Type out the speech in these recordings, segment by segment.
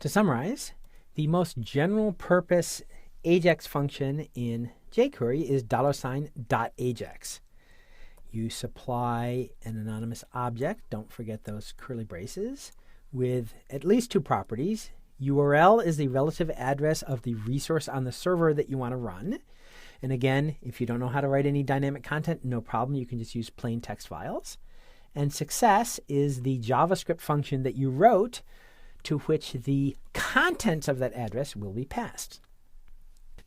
To summarize, the most general purpose AJAX function in jQuery is $.ajax. You supply an anonymous object, don't forget those curly braces, with at least two properties. URL is the relative address of the resource on the server that you want to run. And again, if you don't know how to write any dynamic content, no problem. You can just use plain text files. And success is the JavaScript function that you wrote to which the contents of that address will be passed.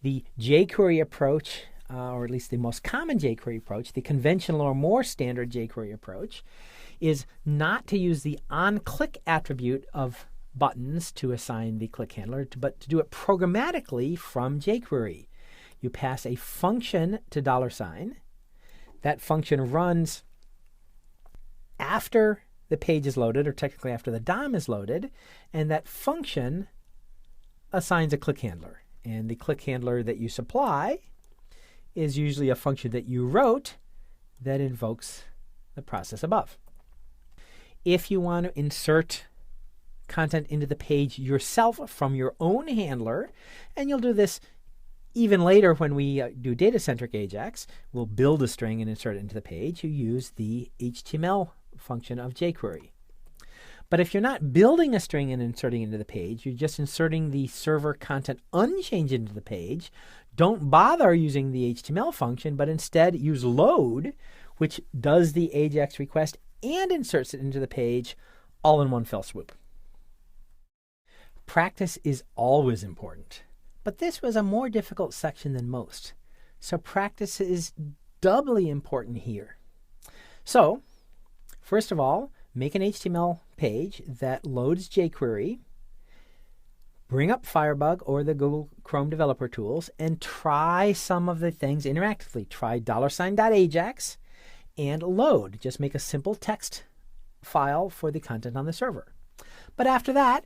The jQuery approach, or at least the most common jQuery approach, the conventional or more standard jQuery approach, is not to use the onClick attribute of buttons to assign the click handler, but to do it programmatically from jQuery. You pass a function to $. That function runs after the page is loaded, or technically after the DOM is loaded, and that function assigns a click handler. And the click handler that you supply is usually a function that you wrote that invokes the process above. If you want to insert content into the page yourself from your own handler, and you'll do this even later when we do data-centric AJAX, we'll build a string and insert it into the page. You use the HTML function of jQuery. But if you're not building a string and inserting it into the page, you're just inserting the server content unchanged into the page, don't bother using the HTML function, but instead use load, which does the AJAX request and inserts it into the page all in one fell swoop. Practice is always important, but this was a more difficult section than most, so practice is doubly important here. So, first of all, make an HTML page that loads jQuery, bring up Firebug or the Google Chrome developer tools, and try some of the things interactively. Try $.ajax and load. Just make a simple text file for the content on the server. But after that,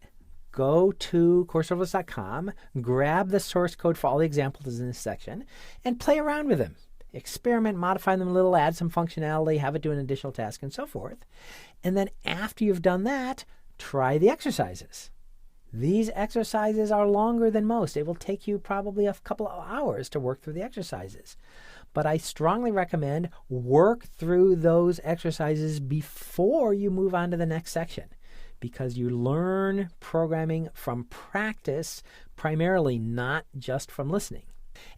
go to coreservlets.com, grab the source code for all the examples in this section, and play around with them. Experiment, modify them a little, add some functionality, have it do an additional task, and so forth. And then after you've done that, try the exercises. These exercises are longer than most. It will take you probably a couple of hours to work through the exercises. But I strongly recommend work through those exercises before you move on to the next section, because you learn programming from practice primarily, not just from listening.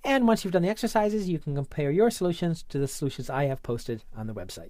And once you've done the exercises, you can compare your solutions to the solutions I have posted on the website.